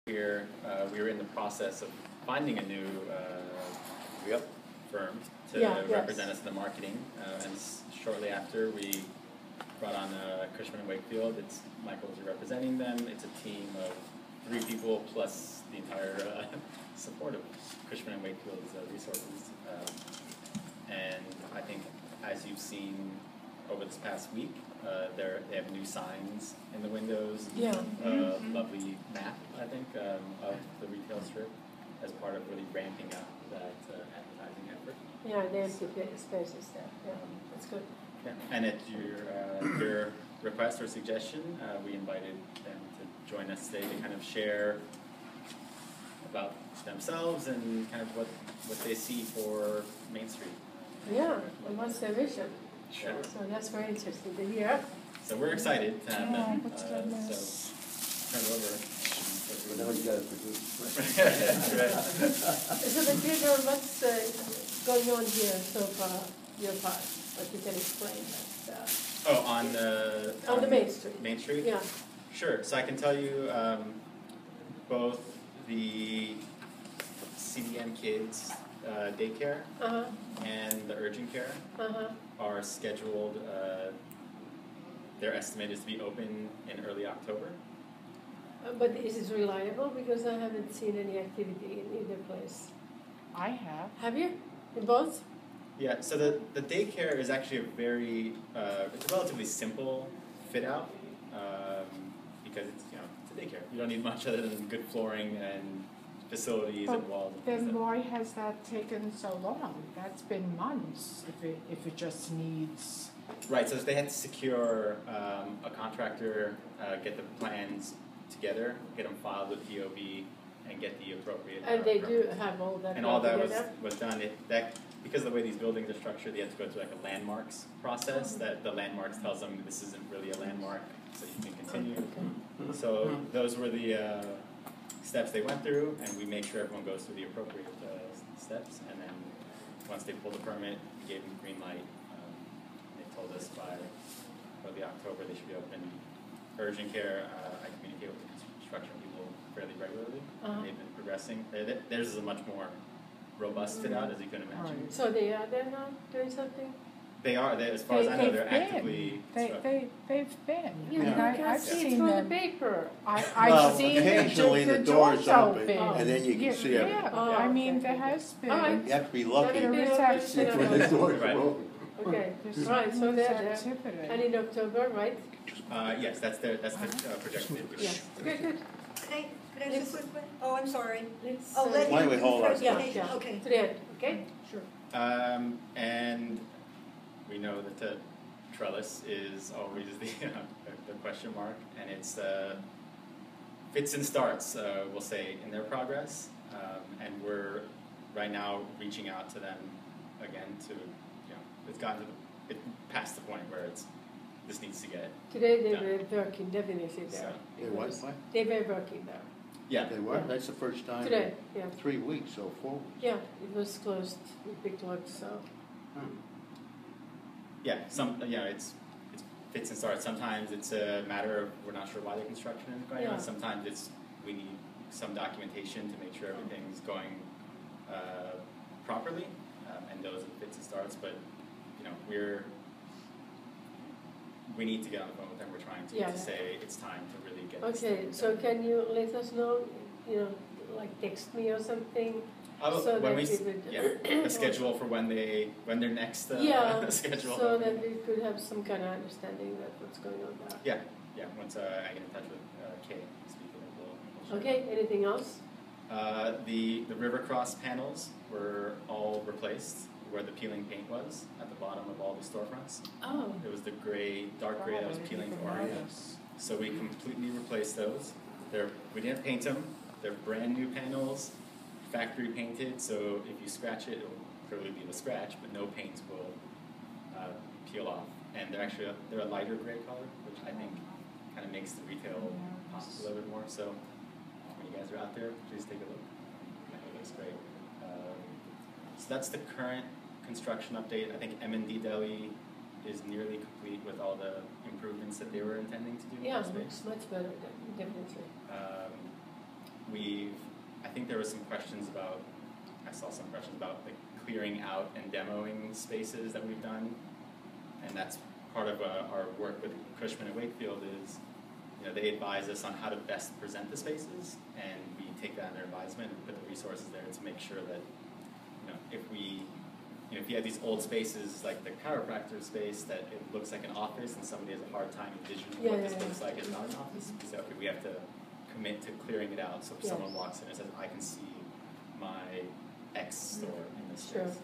Here, we were in the process of finding a new firm to represent us in the marketing, and shortly after we brought on Cushman Wakefield. It's Michael's representing them. It's a team of 3 people plus the entire support of Cushman Wakefield's resources. And I think, as you've seen over this past week, they have new signs in the windows. Lovely map, I think, of the retail strip as part of really ramping up that advertising effort. Yeah, they have the spaces there. Yeah, that's good. Yeah, and at your request or suggestion, we invited them to join us today to kind of share about themselves and kind of what they see for Main Street. Yeah, and what's their vision? Sure. So that's very interesting to hear. So we're excited to have them. So turn it over. Now you got to produce. So the Pedram, what's going on here so far, your part? What you can explain that. On the Main Street. Main Street? Yeah. Sure. So I can tell you both the CDM kids daycare and the urgent care are scheduled. Their estimate is to be open in early October. But is it reliable? Because I haven't seen any activity in either place. I have. Have you? In both? Yeah, so the daycare is actually it's a relatively simple fit out because it's a daycare. You don't need much other than good flooring and facilities and walls. Then why has that taken so long? That's been months. If it just needs. Right, so they had to secure a contractor, get the plans together, get them filed with DOB, and get the appropriate. And they do have all that. And all that was done. Because of the way these buildings are structured, they have to go through like a landmarks process. That the landmarks tells them this isn't really a landmark, so you can continue. So those were the steps they went through, and we make sure everyone goes through the appropriate steps. And then once they pulled the permit, we gave them the green light. They told us by early October they should be open. Urgent care, I communicate with the construction people fairly regularly. They've been progressing. Theirs is a much more robust fit out, as you can imagine. Right. So they are there now doing something? They are. As far as I know, they're actively. They've been. I've seen through the paper. I've seen occasionally the doors open, Oh. and then you can see everything. Yeah, I mean, there has been. You have to be lucky There to see when the doors are open. Okay, right, so they're there. And in October, right? Yes, that's the projected. Yes. Good. Could I just quick one? Oh, I'm sorry. Why don't we hold our Yeah. Okay. To the end, okay? Sure. And we know that the trellis is always the question mark, and it's fits and starts, we'll say, in their progress. And we're right now reaching out to them again to, it's gotten to past the point where this needs to get Today they done. were working definitely there. So, They what? They were working there. yeah. They were? That's the first time Today, in yeah. 3 weeks, so 4 weeks. Yeah, it was closed with big locks, so. Yeah, it's fits and starts. Sometimes it's a matter of we're not sure why the construction is going on. Sometimes we need some documentation to make sure everything's going properly, and those are fits and starts. But we need to get on the phone with them. We're trying to say it's time to really get. Okay, so can you let us know? Like text me or something. So when a schedule for when their next schedule. So that we could have some kind of understanding that what's going on there. Yeah. Once I get in touch with Kay, speaking of we'll Okay. Anything else? The river cross panels were all replaced where the peeling paint was at the bottom of all the storefronts. Oh. It was the dark gray that was peeling to orange. So we completely replaced those. We didn't paint them. They're brand new panels. Factory painted, so if you scratch it, it'll probably leave a scratch, but no paint will peel off. And they're a lighter gray color, which I think kind of makes the retail pop a little bit more. So when you guys are out there, please take a look. It looks great. So that's the current construction update. I think M&D Deli is nearly complete with all the improvements that they were intending to do. Yeah, it looks much better, definitely. I think there were some questions about, I saw some questions about like clearing out and demoing spaces that we've done. And that's part of our work with Cushman and Wakefield is, they advise us on how to best present the spaces, and we take that under advisement and put the resources there to make sure that, if you have these old spaces like the chiropractor space that it looks like an office and somebody has a hard time envisioning what this looks like, it's not an office. So we have to commit to clearing it out. So if someone walks in and says, I can see my X store in this space.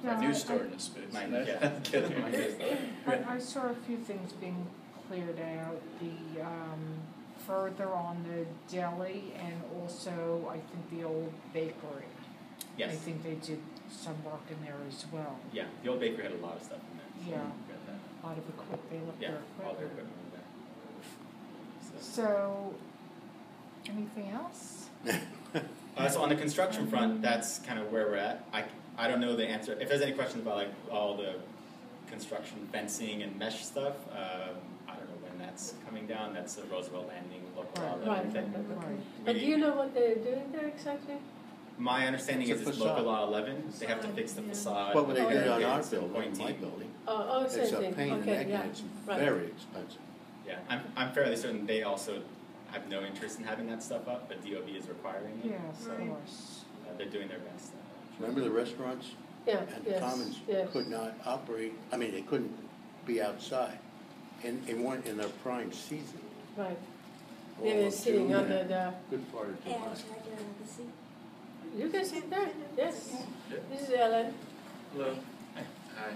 My new store in this space. My new store. I saw a few things being cleared out. The further on the deli and also I think the old bakery. Yes. I think they did some work in there as well. Yeah, the old bakery had a lot of stuff in there. Yeah. A lot of equipment. They left their equipment. All their equipment was there. So, anything else? So on the construction front, that's kind of where we're at. I don't know the answer. If there's any questions about like all the construction fencing and mesh stuff, I don't know when that's coming down. That's the Roosevelt Landing local law. Right. Thing. And do you know what they're doing there exactly? My understanding is it's local law 11. They have to fix the facade. What would they do on our It's a building, my pointy. building? Same It's a thing. pain in the neck and it's very expensive. Yeah, I'm fairly certain they also have no interest in having that stuff up, but DOB is requiring it. Yes, of course. They're doing their best. Remember the restaurants? Yeah, And the commons could not operate, they couldn't be outside in their prime season. Right. All They were of sitting June under and the... Good part of And July. should I get another seat? You can sit there, yes. Yeah. This is Ellen. Hello. Hi.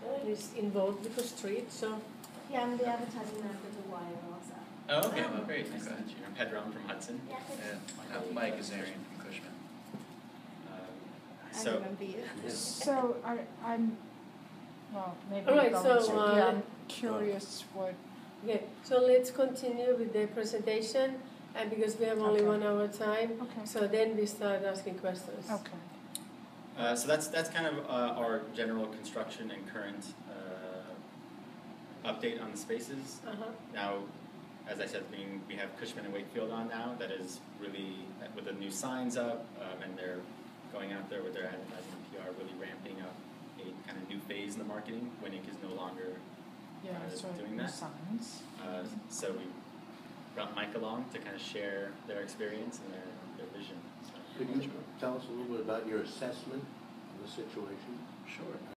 Ellen is involved with the street, so... Yeah, I'm the advertising man for the wire also. Oh, okay. Well, great. Nice to meet you. I'm Pedram from Hudson. Yeah, Yeah. Mike Azarian from Cushman. I So, remember you. So I'm, well, maybe All right, going so, to, I'm curious what, Okay, so let's continue with the presentation, and because we have only Okay. 1 hour time, okay, so then we start asking questions. okay. so that's kind of our general construction and current update on the spaces. Now, as I said, we have Cushman and Wakefield on now. That is really with the new signs up, and they're going out there with their advertising and PR, really ramping up a kind of new phase in the marketing. Winnick is no longer Yeah, so doing the that. signs. So we brought Mike along to kind of share their experience and their vision. So, Could you tell us a little bit about your assessment of the situation? Sure.